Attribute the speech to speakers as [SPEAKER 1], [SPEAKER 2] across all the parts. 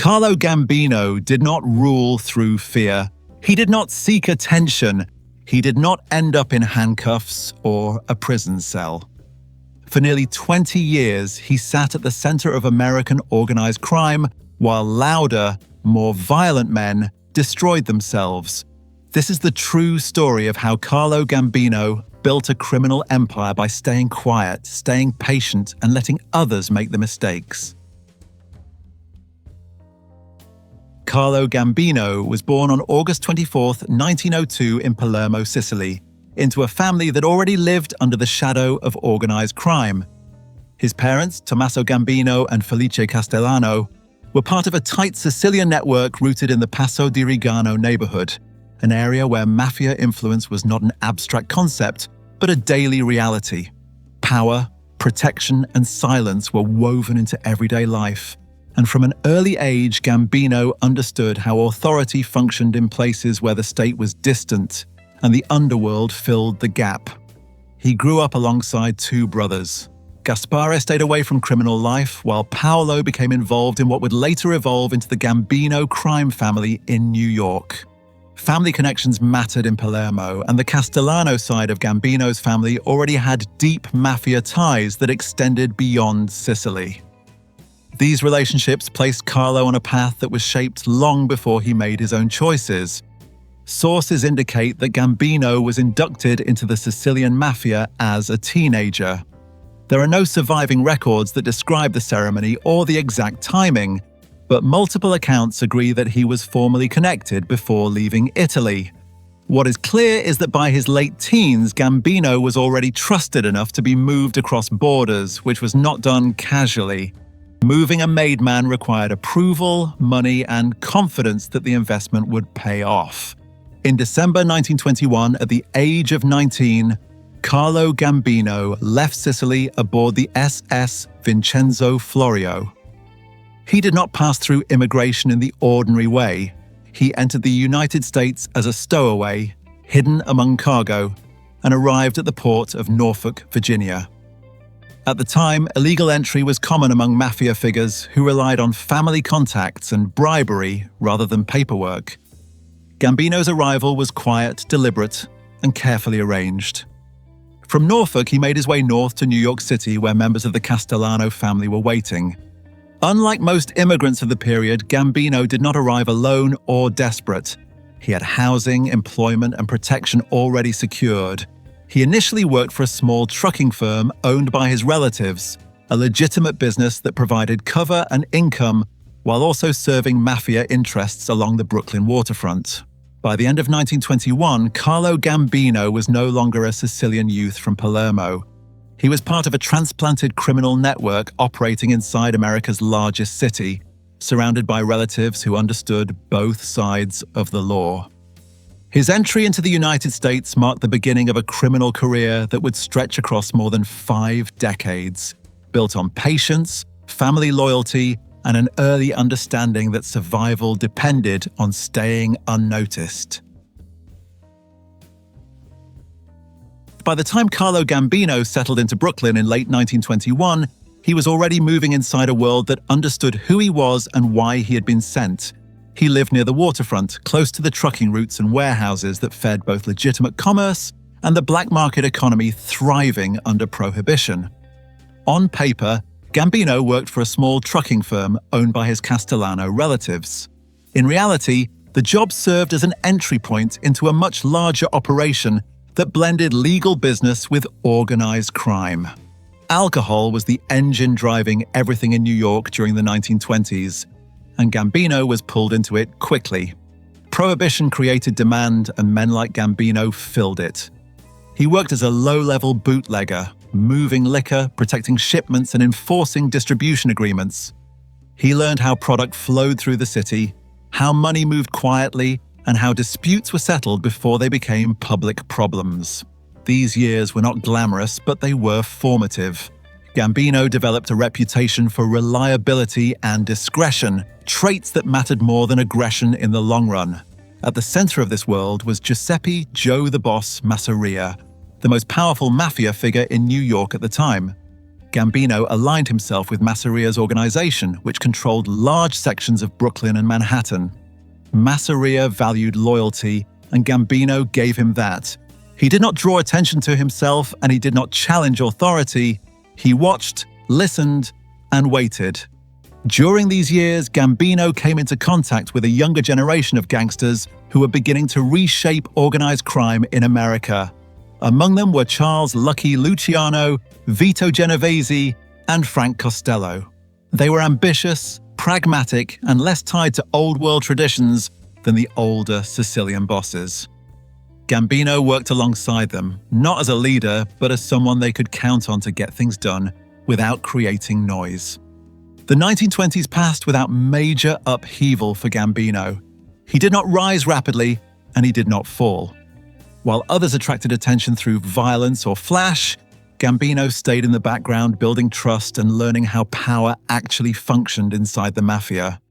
[SPEAKER 1] Carlo Gambino did not rule through fear. He did not seek attention. He did not end up in handcuffs or a prison cell. For nearly 20 years, he sat at the center of American organized crime while louder, more violent men destroyed themselves. This is the true story of how Carlo Gambino built a criminal empire by staying quiet, staying patient, and letting others make the mistakes. Carlo Gambino was born on August 24, 1902 in Palermo, Sicily, into a family that already lived under the shadow of organized crime. His parents, Tommaso Gambino and Felice Castellano, were part of a tight Sicilian network rooted in the Passo di Rigano neighborhood, an area where mafia influence was not an abstract concept, but a daily reality. Power, protection, and silence were woven into everyday life. And from an early age, Gambino understood how authority functioned in places where the state was distant and the underworld filled the gap. He grew up alongside two brothers. Gaspare stayed away from criminal life, while Paolo became involved in what would later evolve into the Gambino crime family in New York. Family connections mattered in Palermo, and the Castellano side of Gambino's family already had deep mafia ties that extended beyond Sicily. These relationships placed Carlo on a path that was shaped long before he made his own choices. Sources indicate that Gambino was inducted into the Sicilian mafia as a teenager. There are no surviving records that describe the ceremony or the exact timing, but multiple accounts agree that he was formally connected before leaving Italy. What is clear is that by his late teens, Gambino was already trusted enough to be moved across borders, which was not done casually. Moving a made man required approval, money, and confidence that the investment would pay off. In December 1921, at the age of 19, Carlo Gambino left Sicily aboard the SS Vincenzo Florio. He did not pass through immigration in the ordinary way. He entered the United States as a stowaway, hidden among cargo, and arrived at the port of Norfolk, Virginia. At the time, illegal entry was common among mafia figures who relied on family contacts and bribery rather than paperwork. Gambino's arrival was quiet, deliberate, and carefully arranged. From Norfolk, he made his way north to New York City, where members of the Castellano family were waiting. Unlike most immigrants of the period, Gambino did not arrive alone or desperate. He had housing, employment, and protection already secured. He initially worked for a small trucking firm owned by his relatives, a legitimate business that provided cover and income while also serving mafia interests along the Brooklyn waterfront. By the end of 1921, Carlo Gambino was no longer a Sicilian youth from Palermo. He was part of a transplanted criminal network operating inside America's largest city, surrounded by relatives who understood both sides of the law. His entry into the United States marked the beginning of a criminal career that would stretch across more than 5 decades, built on patience, family loyalty, and an early understanding that survival depended on staying unnoticed. By the time Carlo Gambino settled into Brooklyn in late 1921, he was already moving inside a world that understood who he was and why he had been sent. He lived near the waterfront, close to the trucking routes and warehouses that fed both legitimate commerce and the black market economy thriving under Prohibition. On paper, Gambino worked for a small trucking firm owned by his Castellano relatives. In reality, the job served as an entry point into a much larger operation that blended legal business with organized crime. Alcohol was the engine driving everything in New York during the 1920s, and Gambino was pulled into it quickly. Prohibition created demand, and men like Gambino filled it. He worked as a low-level bootlegger, moving liquor, protecting shipments, and enforcing distribution agreements. He learned how product flowed through the city, how money moved quietly, and how disputes were settled before they became public problems. These years were not glamorous, but they were formative. Gambino developed a reputation for reliability and discretion, traits that mattered more than aggression in the long run. At the center of this world was Giuseppe "Joe the Boss" Masseria, the most powerful mafia figure in New York at the time. Gambino aligned himself with Masseria's organization, which controlled large sections of Brooklyn and Manhattan. Masseria valued loyalty, and Gambino gave him that. He did not draw attention to himself, and he did not challenge authority. He watched, listened, and waited. During these years, Gambino came into contact with a younger generation of gangsters who were beginning to reshape organized crime in America. Among them were Charles "Lucky" Luciano, Vito Genovese, and Frank Costello. They were ambitious, pragmatic, and less tied to old-world traditions than the older Sicilian bosses. Gambino worked alongside them, not as a leader, but as someone they could count on to get things done without creating noise. The 1920s passed without major upheaval for Gambino. He did not rise rapidly, and he did not fall. While others attracted attention through violence or flash, Gambino stayed in the background, building trust and learning how power actually functioned inside the mafia.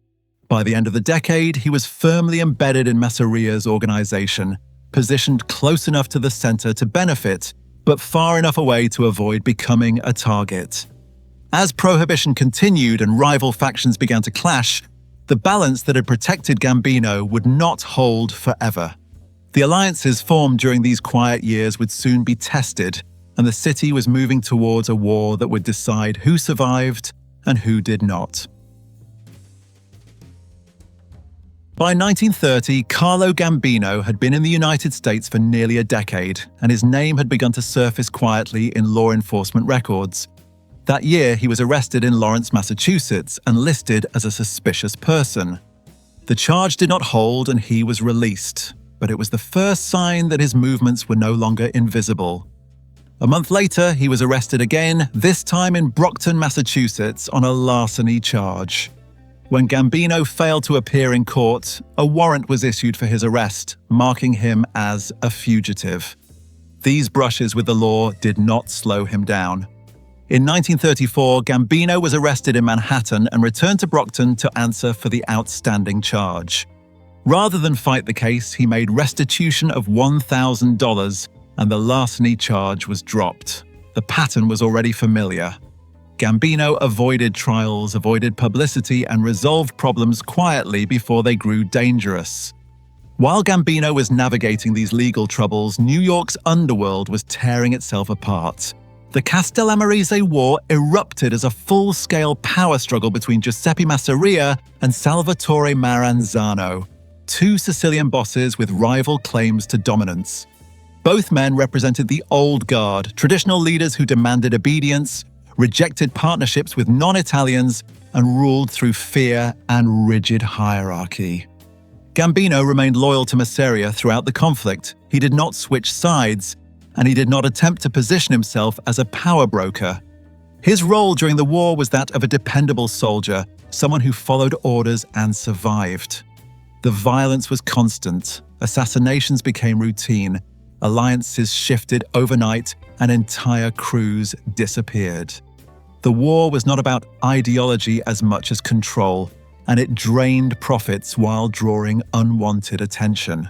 [SPEAKER 1] By the end of the decade, he was firmly embedded in Masseria's organization, positioned close enough to the center to benefit, but far enough away to avoid becoming a target. As Prohibition continued and rival factions began to clash, the balance that had protected Gambino would not hold forever. The alliances formed during these quiet years would soon be tested, and the city was moving towards a war that would decide who survived and who did not. By 1930, Carlo Gambino had been in the United States for nearly a decade, and his name had begun to surface quietly in law enforcement records. That year, he was arrested in Lawrence, Massachusetts, and listed as a suspicious person. The charge did not hold, and he was released, but it was the first sign that his movements were no longer invisible. A month later, he was arrested again, this time in Brockton, Massachusetts, on a larceny charge. When Gambino failed to appear in court, a warrant was issued for his arrest, marking him as a fugitive. These brushes with the law did not slow him down. In 1934, Gambino was arrested in Manhattan and returned to Brockton to answer for the outstanding charge. Rather than fight the case, he made restitution of $1,000, and the larceny charge was dropped. The pattern was already familiar. Gambino avoided trials, avoided publicity, and resolved problems quietly before they grew dangerous. While Gambino was navigating these legal troubles, New York's underworld was tearing itself apart. The Castellammarese War erupted as a full-scale power struggle between Giuseppe Masseria and Salvatore Maranzano, two Sicilian bosses with rival claims to dominance. Both men represented the old guard, traditional leaders who demanded obedience, rejected partnerships with non-Italians, and ruled through fear and rigid hierarchy. Gambino remained loyal to Masseria throughout the conflict. He did not switch sides, and he did not attempt to position himself as a power broker. His role during the war was that of a dependable soldier, someone who followed orders and survived. The violence was constant, assassinations became routine, alliances shifted overnight, and entire crews disappeared. The war was not about ideology as much as control, and it drained profits while drawing unwanted attention.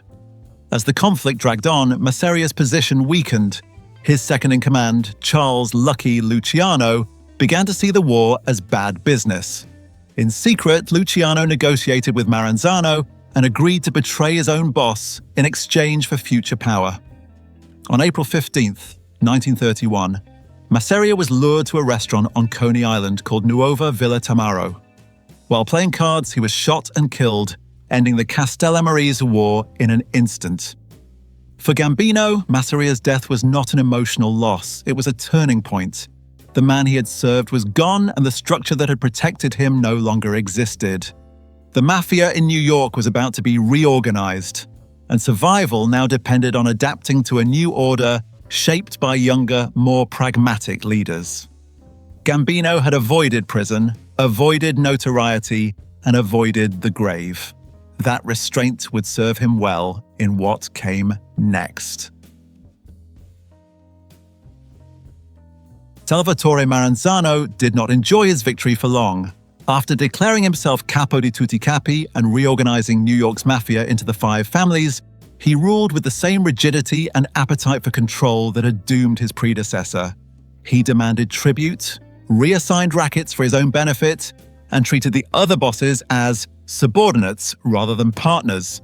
[SPEAKER 1] As the conflict dragged on, Masseria's position weakened. His second-in-command, Charles "Lucky" Luciano, began to see the war as bad business. In secret, Luciano negotiated with Maranzano and agreed to betray his own boss in exchange for future power. On April 15, 1931, Masseria was lured to a restaurant on Coney Island called Nuova Villa Tamaro. While playing cards, he was shot and killed, ending the Castellammarese War in an instant. For Gambino, Masseria's death was not an emotional loss, it was a turning point. The man he had served was gone, and the structure that had protected him no longer existed. The mafia in New York was about to be reorganized, and survival now depended on adapting to a new order shaped by younger, more pragmatic leaders. Gambino had avoided prison, avoided notoriety, and avoided the grave. That restraint would serve him well in what came next. Salvatore Maranzano did not enjoy his victory for long. After declaring himself capo di tutti capi and reorganizing New York's mafia into the 5 families, he ruled with the same rigidity and appetite for control that had doomed his predecessor. He demanded tribute, reassigned rackets for his own benefit, and treated the other bosses as subordinates rather than partners.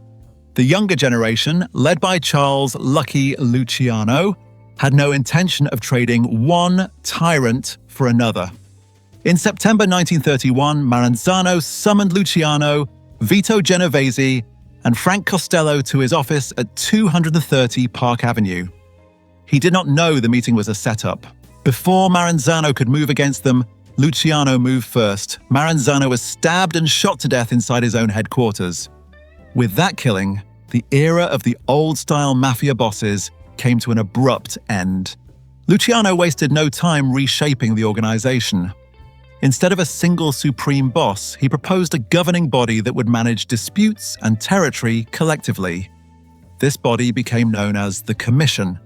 [SPEAKER 1] The younger generation, led by Charles Lucky Luciano, had no intention of trading one tyrant for another. In September 1931, Maranzano summoned Luciano, Vito Genovese, and Frank Costello to his office at 230 Park Avenue. He did not know the meeting was a setup. Before Maranzano could move against them, Luciano moved first. Maranzano was stabbed and shot to death inside his own headquarters. With that killing, the era of the old-style mafia bosses came to an abrupt end. Luciano wasted no time reshaping the organization. Instead of a single supreme boss, he proposed a governing body that would manage disputes and territory collectively. This body became known as the Commission.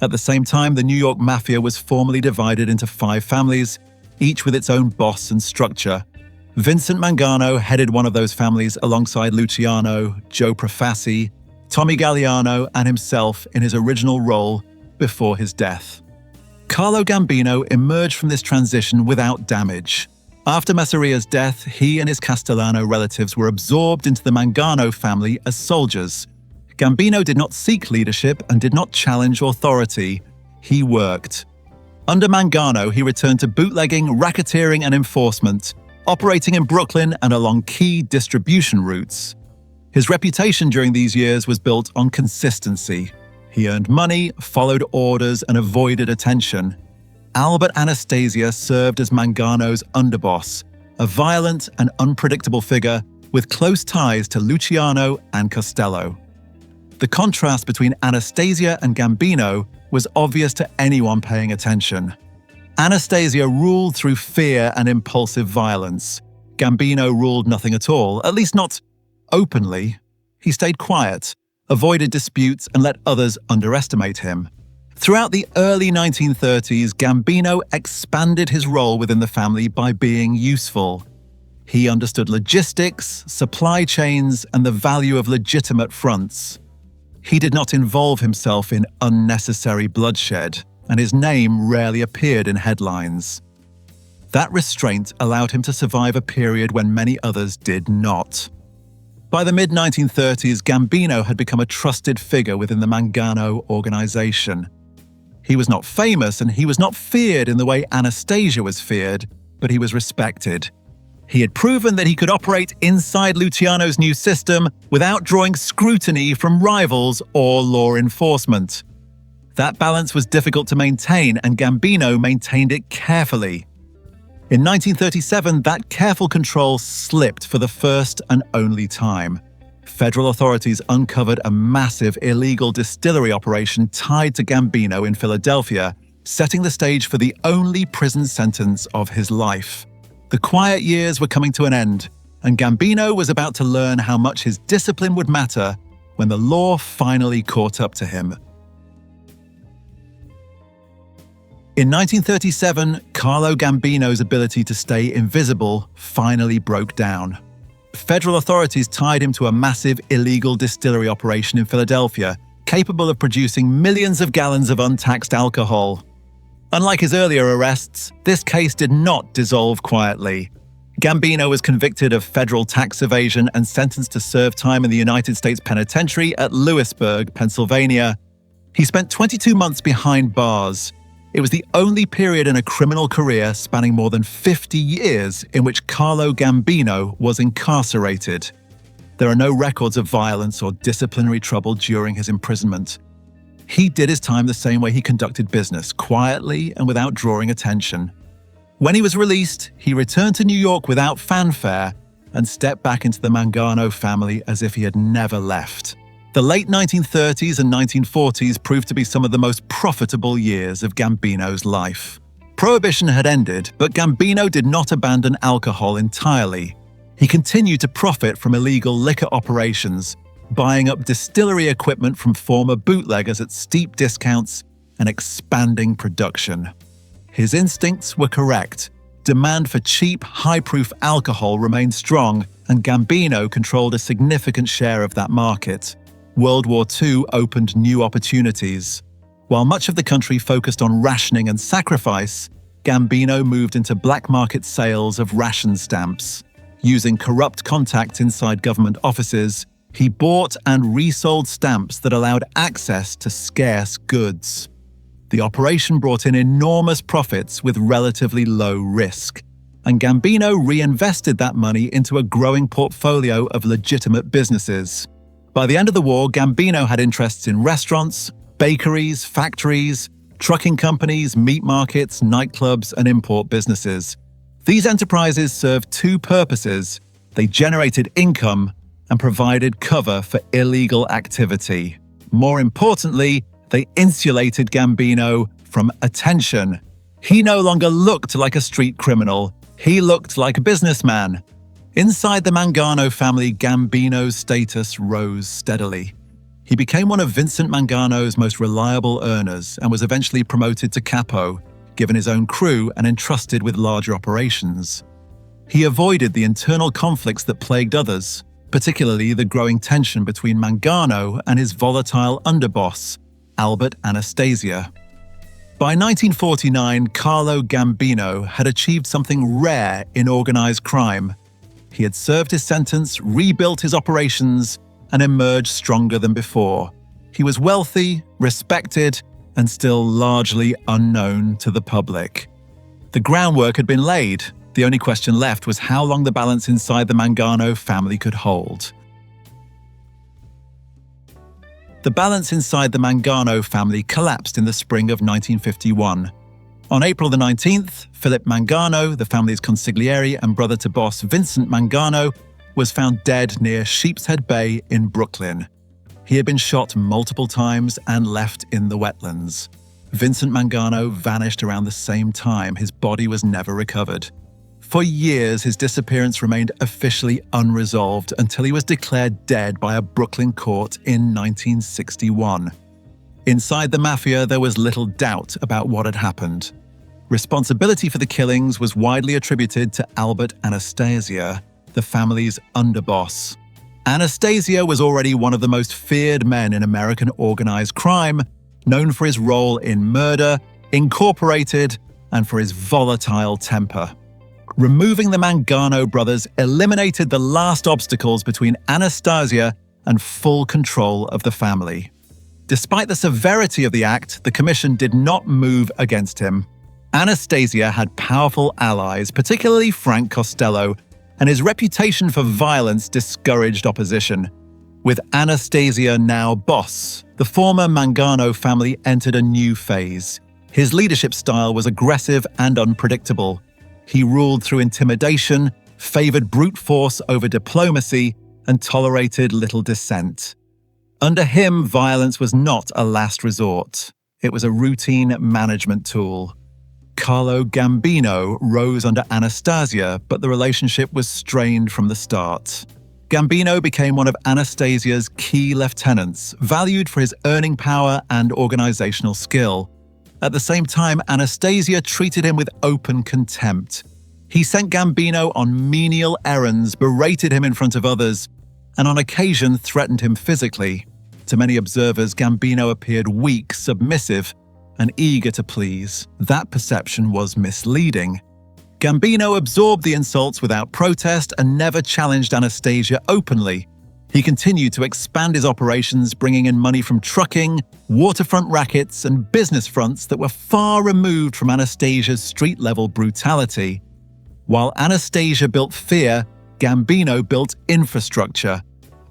[SPEAKER 1] At the same time, the New York Mafia was formally divided into 5 families, each with its own boss and structure. Vincent Mangano headed one of those families alongside Luciano, Joe Profassi, Tommy Galliano, and himself in his original role before his death. Carlo Gambino emerged from this transition without damage. After Masseria's death, he and his Castellano relatives were absorbed into the Mangano family as soldiers. Gambino did not seek leadership and did not challenge authority. He worked. Under Mangano, he returned to bootlegging, racketeering, and enforcement, operating in Brooklyn and along key distribution routes. His reputation during these years was built on consistency. He earned money, followed orders, and avoided attention. Albert Anastasia served as Mangano's underboss, a violent and unpredictable figure with close ties to Luciano and Costello. The contrast between Anastasia and Gambino was obvious to anyone paying attention. Anastasia ruled through fear and impulsive violence. Gambino ruled nothing at all, at least not openly. He stayed quiet, avoided disputes, and let others underestimate him. Throughout the early 1930s, Gambino expanded his role within the family by being useful. He understood logistics, supply chains, and the value of legitimate fronts. He did not involve himself in unnecessary bloodshed, and his name rarely appeared in headlines. That restraint allowed him to survive a period when many others did not. By the mid-1930s, Gambino had become a trusted figure within the Mangano organization. He was not famous and he was not feared in the way Anastasia was feared, but he was respected. He had proven that he could operate inside Luciano's new system without drawing scrutiny from rivals or law enforcement. That balance was difficult to maintain, and Gambino maintained it carefully. In 1937, that careful control slipped for the first and only time. Federal authorities uncovered a massive illegal distillery operation tied to Gambino in Philadelphia, setting the stage for the only prison sentence of his life. The quiet years were coming to an end, and Gambino was about to learn how much his discipline would matter when the law finally caught up to him. In 1937, Carlo Gambino's ability to stay invisible finally broke down. Federal authorities tied him to a massive illegal distillery operation in Philadelphia, capable of producing millions of gallons of untaxed alcohol. Unlike his earlier arrests, this case did not dissolve quietly. Gambino was convicted of federal tax evasion and sentenced to serve time in the United States Penitentiary at Lewisburg, Pennsylvania. He spent 22 months behind bars. It was the only period in a criminal career spanning more than 50 years in which Carlo Gambino was incarcerated. There are no records of violence or disciplinary trouble during his imprisonment. He did his time the same way he conducted business, quietly and without drawing attention. When he was released, he returned to New York without fanfare and stepped back into the Mangano family as if he had never left. The late 1930s and 1940s proved to be some of the most profitable years of Gambino's life. Prohibition had ended, but Gambino did not abandon alcohol entirely. He continued to profit from illegal liquor operations, buying up distillery equipment from former bootleggers at steep discounts and expanding production. His instincts were correct. Demand for cheap, high-proof alcohol remained strong, and Gambino controlled a significant share of that market. World War II opened new opportunities. While much of the country focused on rationing and sacrifice, Gambino moved into black market sales of ration stamps. Using corrupt contacts inside government offices, he bought and resold stamps that allowed access to scarce goods. The operation brought in enormous profits with relatively low risk, and Gambino reinvested that money into a growing portfolio of legitimate businesses. By the end of the war, Gambino had interests in restaurants, bakeries, factories, trucking companies, meat markets, nightclubs, and import businesses. These enterprises served two purposes. They generated income and provided cover for illegal activity. More importantly, they insulated Gambino from attention. He no longer looked like a street criminal. He looked like a businessman. Inside the Mangano family, Gambino's status rose steadily. He became one of Vincent Mangano's most reliable earners and was eventually promoted to capo, given his own crew and entrusted with larger operations. He avoided the internal conflicts that plagued others, particularly the growing tension between Mangano and his volatile underboss, Albert Anastasia. By 1949, Carlo Gambino had achieved something rare in organized crime. He had served his sentence, rebuilt his operations, and emerged stronger than before. He was wealthy, respected, and still largely unknown to the public. The groundwork had been laid. The only question left was how long the balance inside the Mangano family could hold. The balance inside the Mangano family collapsed in the spring of 1951. On April the 19th, Philip Mangano, the family's consigliere and brother to boss Vincent Mangano, was found dead near Sheepshead Bay in Brooklyn. He had been shot multiple times and left in the wetlands. Vincent Mangano vanished around the same time. His body was never recovered. For years, his disappearance remained officially unresolved until he was declared dead by a Brooklyn court in 1961. Inside the mafia, there was little doubt about what had happened. Responsibility for the killings was widely attributed to Albert Anastasia, the family's underboss. Anastasia was already one of the most feared men in American organized crime, known for his role in murder, incorporated, and for his volatile temper. Removing the Mangano brothers eliminated the last obstacles between Anastasia and full control of the family. Despite the severity of the act, the commission did not move against him. Anastasia had powerful allies, particularly Frank Costello, and his reputation for violence discouraged opposition. With Anastasia now boss, the former Mangano family entered a new phase. His leadership style was aggressive and unpredictable. He ruled through intimidation, favored brute force over diplomacy, and tolerated little dissent. Under him, violence was not a last resort. It was a routine management tool. Carlo Gambino rose under Anastasia, but the relationship was strained from the start. Gambino became one of Anastasia's key lieutenants, valued for his earning power and organizational skill. At the same time, Anastasia treated him with open contempt. He sent Gambino on menial errands, berated him in front of others, and on occasion threatened him physically. To many observers, Gambino appeared weak, submissive, and eager to please. That perception was misleading. Gambino absorbed the insults without protest and never challenged Anastasia openly. He continued to expand his operations, bringing in money from trucking, waterfront rackets, and business fronts that were far removed from Anastasia's street-level brutality. While Anastasia built fear, Gambino built infrastructure.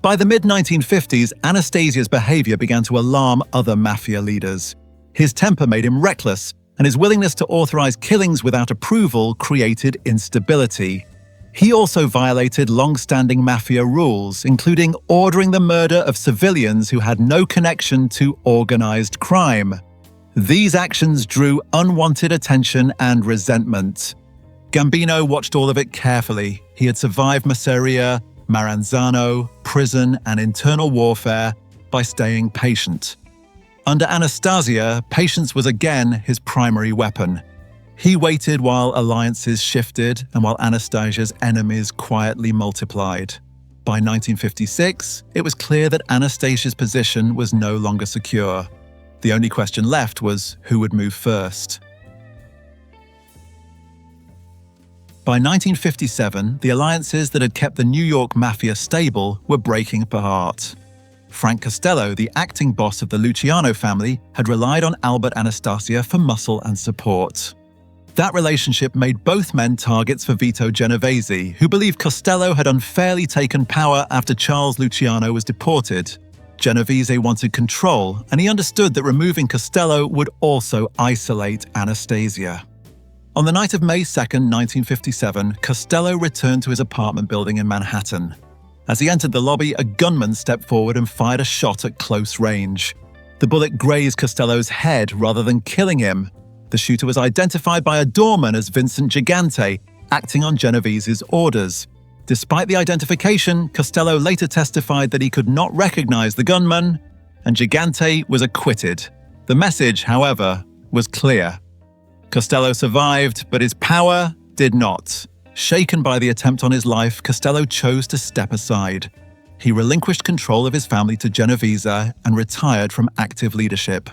[SPEAKER 1] By the mid-1950s, Anastasia's behavior began to alarm other mafia leaders. His temper made him reckless, and his willingness to authorize killings without approval created instability. He also violated long-standing mafia rules, including ordering the murder of civilians who had no connection to organized crime. These actions drew unwanted attention and resentment. Gambino watched all of it carefully. He had survived Masseria, Maranzano, prison, and internal warfare by staying patient. Under Anastasia, patience was again his primary weapon. He waited while alliances shifted and while Anastasia's enemies quietly multiplied. By 1956, it was clear that Anastasia's position was no longer secure. The only question left was who would move first. By 1957, the alliances that had kept the New York Mafia stable were breaking apart. Frank Costello, the acting boss of the Luciano family, had relied on Albert Anastasia for muscle and support. That relationship made both men targets for Vito Genovese, who believed Costello had unfairly taken power after Charles Luciano was deported. Genovese wanted control, and he understood that removing Costello would also isolate Anastasia. On the night of May 2, 1957, Costello returned to his apartment building in Manhattan. As he entered the lobby, a gunman stepped forward and fired a shot at close range. The bullet grazed Costello's head rather than killing him. The shooter was identified by a doorman as Vincent Gigante, acting on Genovese's orders. Despite the identification, Costello later testified that he could not recognize the gunman, and Gigante was acquitted. The message, however, was clear. Costello survived, but his power did not. Shaken by the attempt on his life, Costello chose to step aside. He relinquished control of his family to Genovese and retired from active leadership.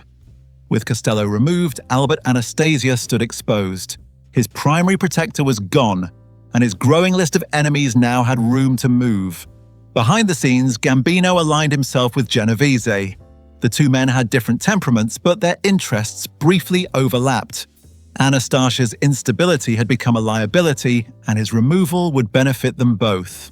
[SPEAKER 1] With Costello removed, Albert Anastasia stood exposed. His primary protector was gone, and his growing list of enemies now had room to move. Behind the scenes, Gambino aligned himself with Genovese. The two men had different temperaments, but their interests briefly overlapped. Anastasia's instability had become a liability, and his removal would benefit them both.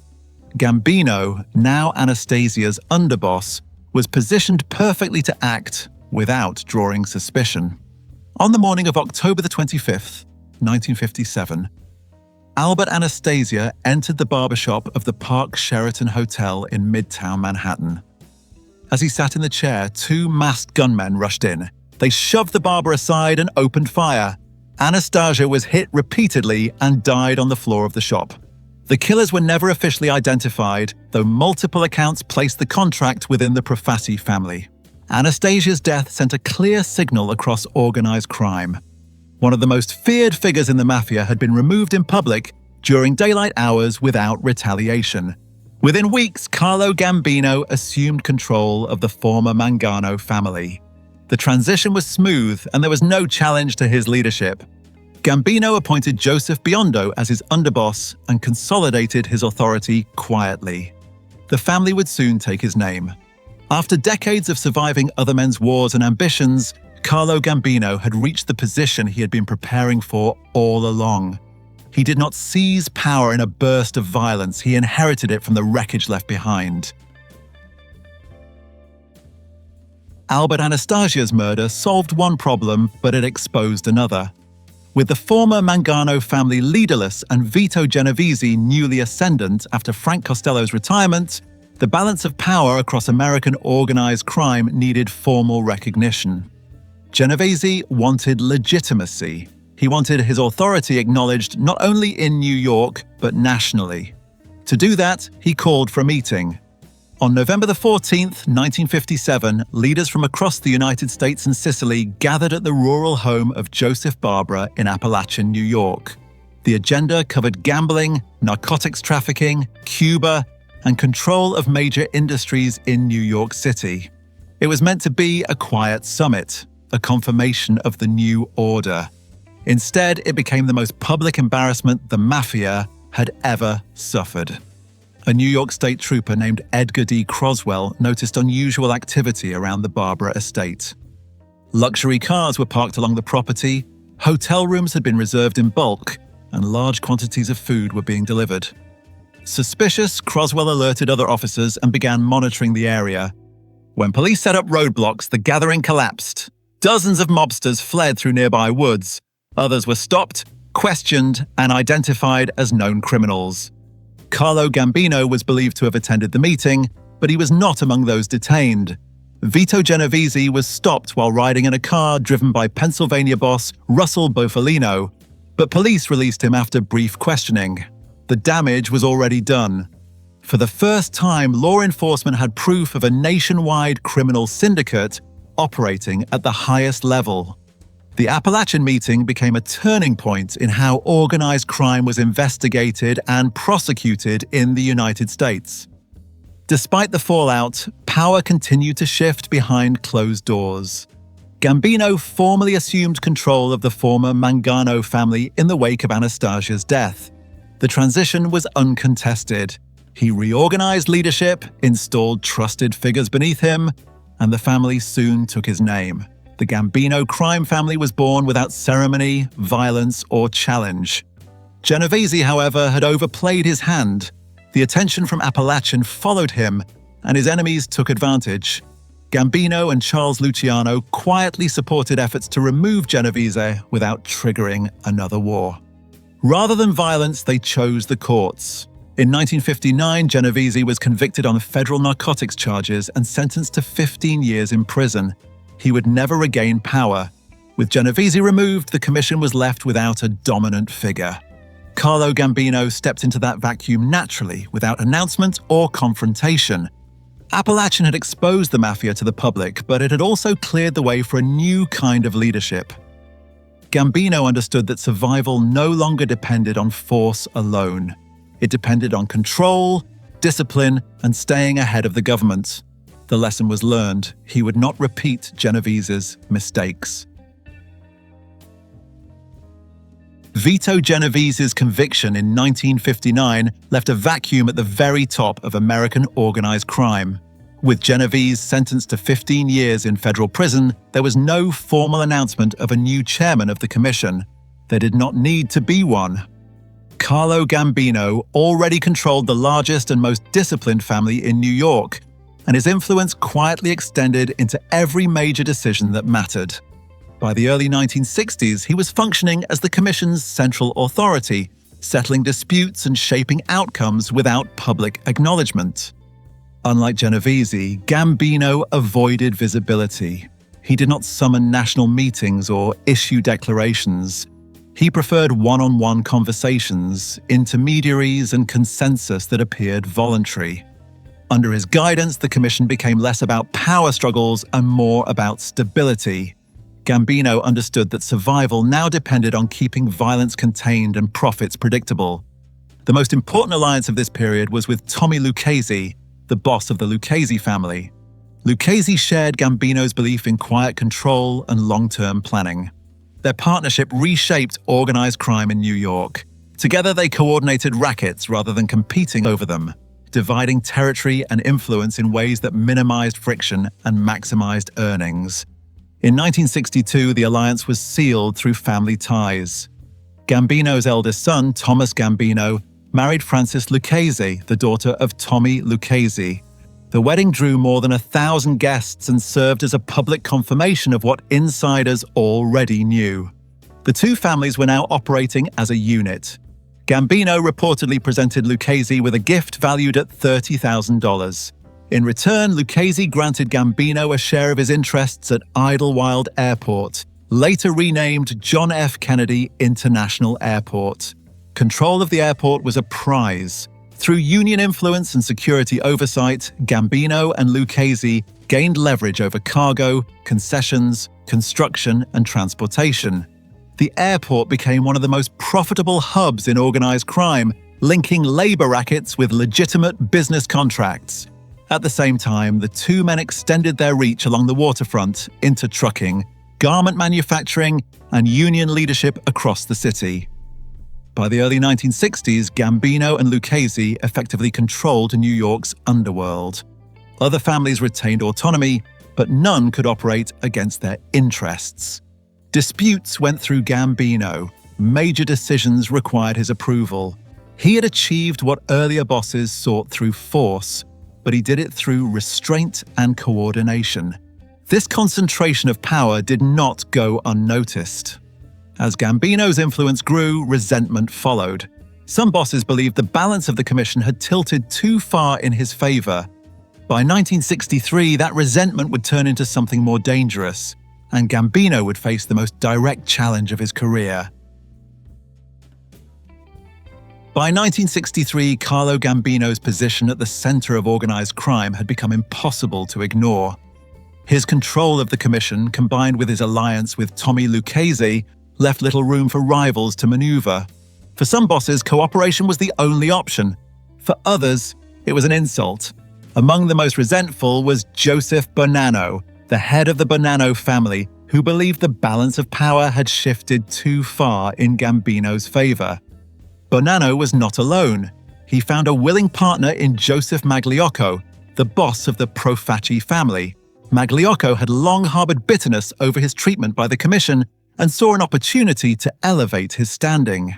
[SPEAKER 1] Gambino, now Anastasia's underboss, was positioned perfectly to act without drawing suspicion. On the morning of October 25th, 1957, Albert Anastasia entered the barbershop of the Park Sheraton Hotel in Midtown Manhattan. As he sat in the chair, two masked gunmen rushed in. They shoved the barber aside and opened fire. Anastasia was hit repeatedly and died on the floor of the shop. The killers were never officially identified, though multiple accounts placed the contract within the Profassi family. Anastasia's death sent a clear signal across organized crime. One of the most feared figures in the mafia had been removed in public during daylight hours without retaliation. Within weeks, Carlo Gambino assumed control of the former Mangano family. The transition was smooth, and there was no challenge to his leadership. Gambino appointed Joseph Biondo as his underboss and consolidated his authority quietly. The family would soon take his name. After decades of surviving other men's wars and ambitions, Carlo Gambino had reached the position he had been preparing for all along. He did not seize power in a burst of violence, he inherited it from the wreckage left behind. Albert Anastasia's murder solved one problem, but it exposed another. With the former Mangano family leaderless and Vito Genovese newly ascendant after Frank Costello's retirement, the balance of power across American organized crime needed formal recognition. Genovese wanted legitimacy. He wanted his authority acknowledged not only in New York, but nationally. To do that, he called for a meeting. On November 14, 1957, leaders from across the United States and Sicily gathered at the rural home of Joseph Barbara in Apalachin, New York. The agenda covered gambling, narcotics trafficking, Cuba, and control of major industries in New York City. It was meant to be a quiet summit, a confirmation of the new order. Instead, it became the most public embarrassment the Mafia had ever suffered. A New York State trooper named Edgar D. Croswell noticed unusual activity around the Barbara estate. Luxury cars were parked along the property, hotel rooms had been reserved in bulk, and large quantities of food were being delivered. Suspicious, Croswell alerted other officers and began monitoring the area. When police set up roadblocks, the gathering collapsed. Dozens of mobsters fled through nearby woods. Others were stopped, questioned, and identified as known criminals. Carlo Gambino was believed to have attended the meeting, but he was not among those detained. Vito Genovese was stopped while riding in a car driven by Pennsylvania boss Russell Bufalino, but police released him after brief questioning. The damage was already done. For the first time, law enforcement had proof of a nationwide criminal syndicate operating at the highest level. The Apalachin meeting became a turning point in how organized crime was investigated and prosecuted in the United States. Despite the fallout, power continued to shift behind closed doors. Gambino formally assumed control of the former Mangano family in the wake of Anastasia's death. The transition was uncontested. He reorganized leadership, installed trusted figures beneath him, and the family soon took his name. The Gambino crime family was born without ceremony, violence, or challenge. Genovese, however, had overplayed his hand. The attention from Apalachin followed him, and his enemies took advantage. Gambino and Charles Luciano quietly supported efforts to remove Genovese without triggering another war. Rather than violence, they chose the courts. In 1959, Genovese was convicted on federal narcotics charges and sentenced to 15 years in prison. He would never regain power. With Genovese removed, the commission was left without a dominant figure. Carlo Gambino stepped into that vacuum naturally, without announcement or confrontation. Apalachin had exposed the mafia to the public, but it had also cleared the way for a new kind of leadership. Gambino understood that survival no longer depended on force alone. It depended on control, discipline, and staying ahead of the government. The lesson was learned. He would not repeat Genovese's mistakes. Vito Genovese's conviction in 1959 left a vacuum at the very top of American organized crime. With Genovese sentenced to 15 years in federal prison, there was no formal announcement of a new chairman of the commission. There did not need to be one. Carlo Gambino already controlled the largest and most disciplined family in New York, and his influence quietly extended into every major decision that mattered. By the early 1960s, he was functioning as the Commission's central authority, settling disputes and shaping outcomes without public acknowledgement. Unlike Genovese, Gambino avoided visibility. He did not summon national meetings or issue declarations. He preferred one-on-one conversations, intermediaries, and consensus that appeared voluntary. Under his guidance, the commission became less about power struggles and more about stability. Gambino understood that survival now depended on keeping violence contained and profits predictable. The most important alliance of this period was with Tommy Lucchese, the boss of the Lucchese family. Lucchese shared Gambino's belief in quiet control and long-term planning. Their partnership reshaped organized crime in New York. Together, they coordinated rackets rather than competing over them, dividing territory and influence in ways that minimized friction and maximized earnings. In 1962, the alliance was sealed through family ties. Gambino's eldest son, Thomas Gambino, married Frances Lucchese, the daughter of Tommy Lucchese. The wedding drew more than 1,000 guests and served as a public confirmation of what insiders already knew. The two families were now operating as a unit. Gambino reportedly presented Lucchese with a gift valued at $30,000. In return, Lucchese granted Gambino a share of his interests at Idlewild Airport, later renamed John F. Kennedy International Airport. Control of the airport was a prize. Through union influence and security oversight, Gambino and Lucchese gained leverage over cargo, concessions, construction, and transportation. The airport became one of the most profitable hubs in organized crime, linking labor rackets with legitimate business contracts. At the same time, the two men extended their reach along the waterfront into trucking, garment manufacturing, and union leadership across the city. By the early 1960s, Gambino and Lucchese effectively controlled New York's underworld. Other families retained autonomy, but none could operate against their interests. Disputes went through Gambino. Major decisions required his approval. He had achieved what earlier bosses sought through force, but he did it through restraint and coordination. This concentration of power did not go unnoticed. As Gambino's influence grew, resentment followed. Some bosses believed the balance of the commission had tilted too far in his favor. By 1963, that resentment would turn into something more dangerous, and Gambino would face the most direct challenge of his career. By 1963, Carlo Gambino's position at the center of organized crime had become impossible to ignore. His control of the commission, combined with his alliance with Tommy Lucchese, left little room for rivals to maneuver. For some bosses, cooperation was the only option. For others, it was an insult. Among the most resentful was Joseph Bonanno, the head of the Bonanno family, who believed the balance of power had shifted too far in Gambino's favor. Bonanno was not alone. He found a willing partner in Joseph Magliocco, the boss of the Profaci family. Magliocco had long harbored bitterness over his treatment by the Commission and saw an opportunity to elevate his standing.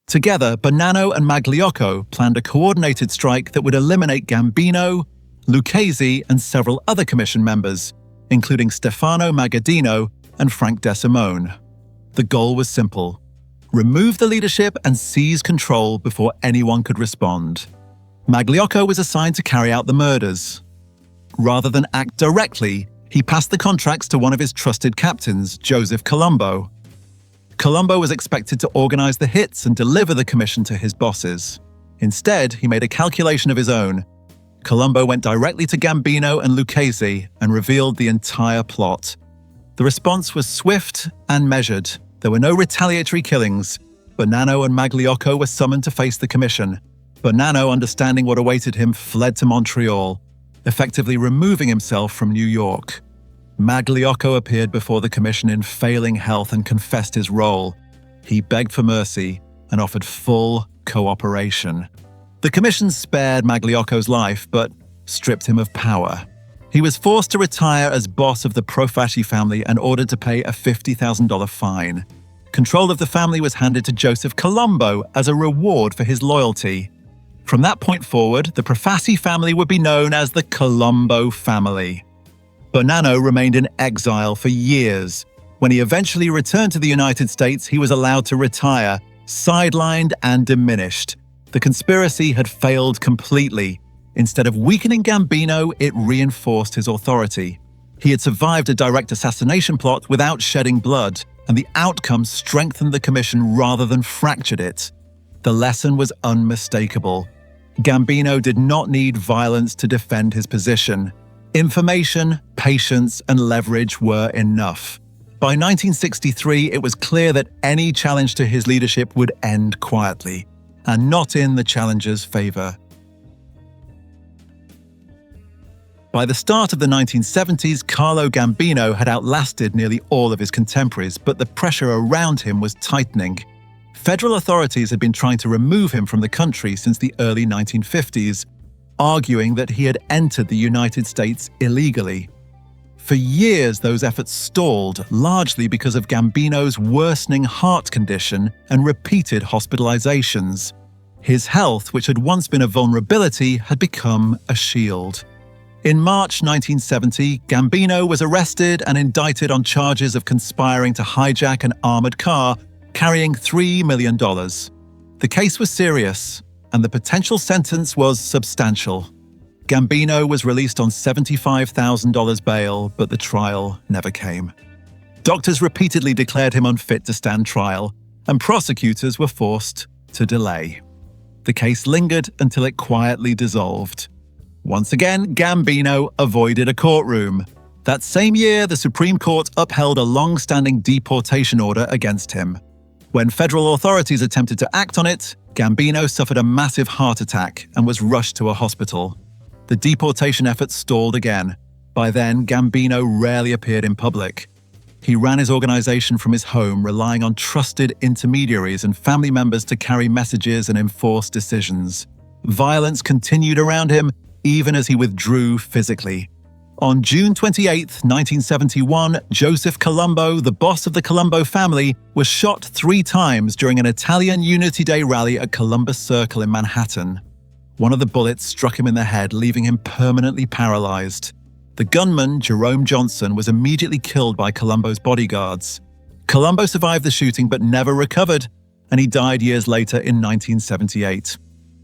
[SPEAKER 1] Together, Bonanno and Magliocco planned a coordinated strike that would eliminate Gambino, Lucchese, and several other Commission members, including Stefano Magaddino and Frank De Simone. The goal was simple: remove the leadership and seize control before anyone could respond. Magliocco was assigned to carry out the murders. Rather than act directly, he passed the contracts to one of his trusted captains, Joseph Colombo. Colombo was expected to organize the hits and deliver the commission to his bosses. Instead, he made a calculation of his own. Colombo went directly to Gambino and Lucchese and revealed the entire plot. The response was swift and measured. There were no retaliatory killings. Bonanno and Magliocco were summoned to face the commission. Bonanno, understanding what awaited him, fled to Montreal, effectively removing himself from New York. Magliocco appeared before the commission in failing health and confessed his role. He begged for mercy and offered full cooperation. The commission spared Magliocco's life, but stripped him of power. He was forced to retire as boss of the Profaci family and ordered to pay a $50,000 fine. Control of the family was handed to Joseph Colombo as a reward for his loyalty. From that point forward, the Profaci family would be known as the Colombo family. Bonanno remained in exile for years. When he eventually returned to the United States, he was allowed to retire, sidelined and diminished. The conspiracy had failed completely. Instead of weakening Gambino, it reinforced his authority. He had survived a direct assassination plot without shedding blood, and the outcome strengthened the commission rather than fractured it. The lesson was unmistakable. Gambino did not need violence to defend his position. Information, patience, and leverage were enough. By 1963, it was clear that any challenge to his leadership would end quietly, and not in the challenger's favor. By the start of the 1970s, Carlo Gambino had outlasted nearly all of his contemporaries, but the pressure around him was tightening. Federal authorities had been trying to remove him from the country since the early 1950s, arguing that he had entered the United States illegally. For years, those efforts stalled, largely because of Gambino's worsening heart condition and repeated hospitalizations. His health, which had once been a vulnerability, had become a shield. In March 1970, Gambino was arrested and indicted on charges of conspiring to hijack an armored car carrying $3 million. The case was serious, and the potential sentence was substantial. Gambino was released on $75,000 bail, but the trial never came. Doctors repeatedly declared him unfit to stand trial, and prosecutors were forced to delay. The case lingered until it quietly dissolved. Once again, Gambino avoided a courtroom. That same year, the Supreme Court upheld a long-standing deportation order against him. When federal authorities attempted to act on it, Gambino suffered a massive heart attack and was rushed to a hospital. The deportation efforts stalled again. By then, Gambino rarely appeared in public. He ran his organization from his home, relying on trusted intermediaries and family members to carry messages and enforce decisions. Violence continued around him, even as he withdrew physically. On June 28, 1971, Joseph Colombo, the boss of the Colombo family, was shot 3 times during an Italian Unity Day rally at Columbus Circle in Manhattan. One of the bullets struck him in the head, leaving him permanently paralyzed. The gunman, Jerome Johnson, was immediately killed by Colombo's bodyguards. Colombo survived the shooting but never recovered, and he died years later in 1978.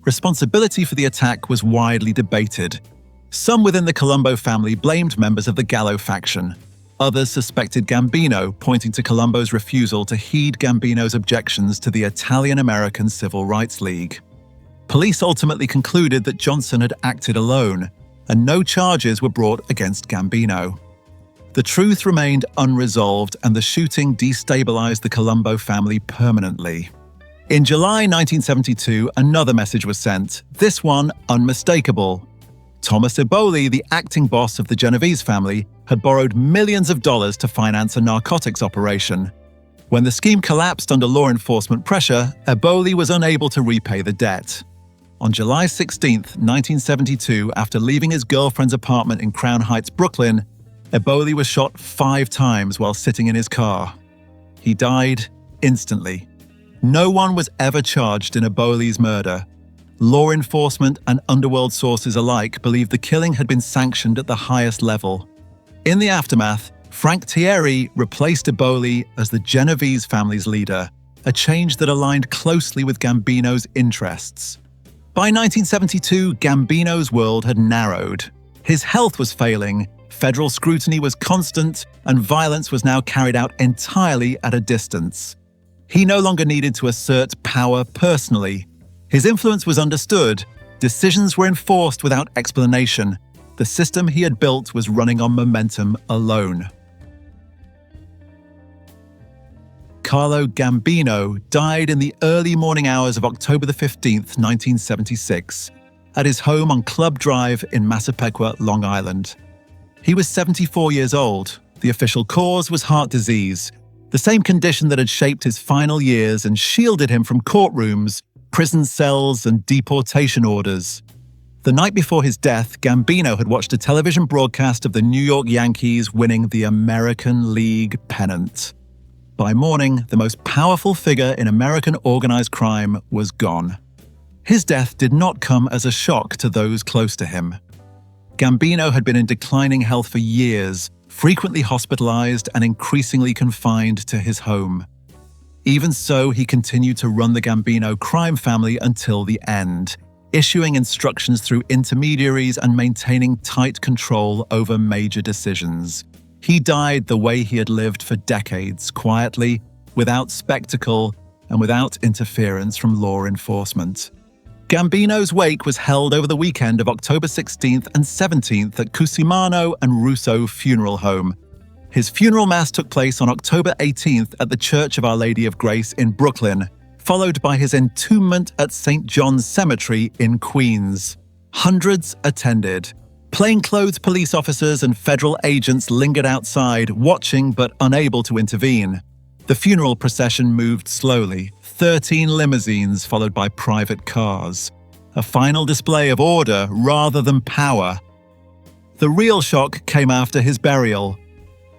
[SPEAKER 1] Responsibility for the attack was widely debated. Some within the Colombo family blamed members of the Gallo faction. Others suspected Gambino, pointing to Colombo's refusal to heed Gambino's objections to the Italian-American Civil Rights League. Police ultimately concluded that Johnson had acted alone, and no charges were brought against Gambino. The truth remained unresolved, and the shooting destabilized the Colombo family permanently. In July 1972, another message was sent, this one unmistakable. Thomas Eboli, the acting boss of the Genovese family, had borrowed millions of dollars to finance a narcotics operation. When the scheme collapsed under law enforcement pressure, Eboli was unable to repay the debt. On July 16, 1972, after leaving his girlfriend's apartment in Crown Heights, Brooklyn, Eboli was shot 5 times while sitting in his car. He died instantly. No one was ever charged in Eboli's murder. Law enforcement and underworld sources alike believed the killing had been sanctioned at the highest level. In the aftermath, Frank Thierry replaced Eboli as the Genovese family's leader, a change that aligned closely with Gambino's interests. By 1972, Gambino's world had narrowed. His health was failing, federal scrutiny was constant, and violence was now carried out entirely at a distance. He no longer needed to assert power personally. His influence was understood. Decisions were enforced without explanation. The system he had built was running on momentum alone. Carlo Gambino died in the early morning hours of October 15, 1976, at his home on Club Drive in Massapequa, Long Island. He was 74 years old. The official cause was heart disease, the same condition that had shaped his final years and shielded him from courtrooms, prison cells, and deportation orders. The night before his death, Gambino had watched a television broadcast of the New York Yankees winning the American League pennant. By morning, the most powerful figure in American organized crime was gone. His death did not come as a shock to those close to him. Gambino had been in declining health for years, frequently hospitalized and increasingly confined to his home. Even so, he continued to run the Gambino crime family until the end, issuing instructions through intermediaries and maintaining tight control over major decisions. He died the way he had lived for decades, quietly, without spectacle, and without interference from law enforcement. Gambino's wake was held over the weekend of October 16th and 17th at Cusimano and Russo Funeral Home. His funeral mass took place on October 18th at the Church of Our Lady of Grace in Brooklyn, followed by his entombment at St. John's Cemetery in Queens. Hundreds attended. Plainclothes police officers and federal agents lingered outside, watching but unable to intervene. The funeral procession moved slowly, 13 limousines followed by private cars. A final display of order rather than power. The real shock came after his burial.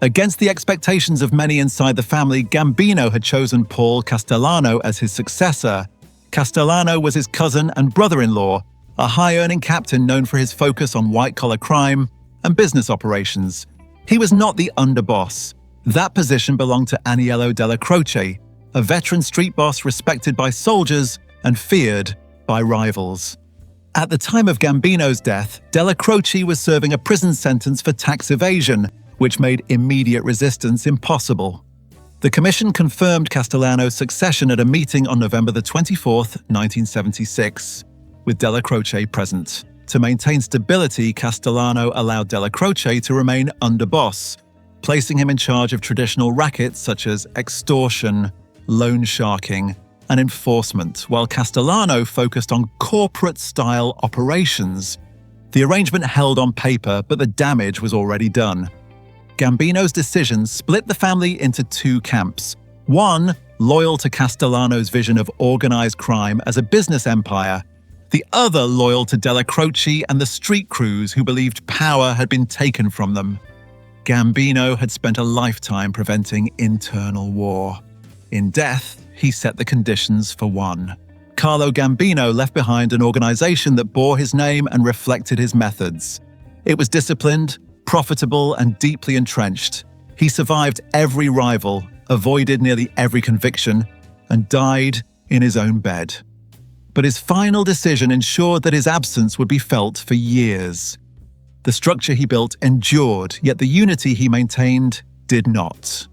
[SPEAKER 1] Against the expectations of many inside the family, Gambino had chosen Paul Castellano as his successor. Castellano was his cousin and brother-in-law, a high-earning captain known for his focus on white-collar crime and business operations. He was not the underboss. That position belonged to Aniello Della Croce, a veteran street boss respected by soldiers and feared by rivals. At the time of Gambino's death, Della Croce was serving a prison sentence for tax evasion, which made immediate resistance impossible. The commission confirmed Castellano's succession at a meeting on November 24, 1976, with Della Croce present. To maintain stability, Castellano allowed Della Croce to remain underboss, placing him in charge of traditional rackets such as extortion, loan sharking, and enforcement, while Castellano focused on corporate-style operations. The arrangement held on paper, but the damage was already done. Gambino's decisions split the family into 2 camps. One, loyal to Castellano's vision of organized crime as a business empire. The other loyal to Della Croce and the street crews who believed power had been taken from them. Gambino had spent a lifetime preventing internal war. In death, he set the conditions for one. Carlo Gambino left behind an organization that bore his name and reflected his methods. It was disciplined, profitable, and deeply entrenched. He survived every rival, avoided nearly every conviction, and died in his own bed. But his final decision ensured that his absence would be felt for years. The structure he built endured, yet the unity he maintained did not.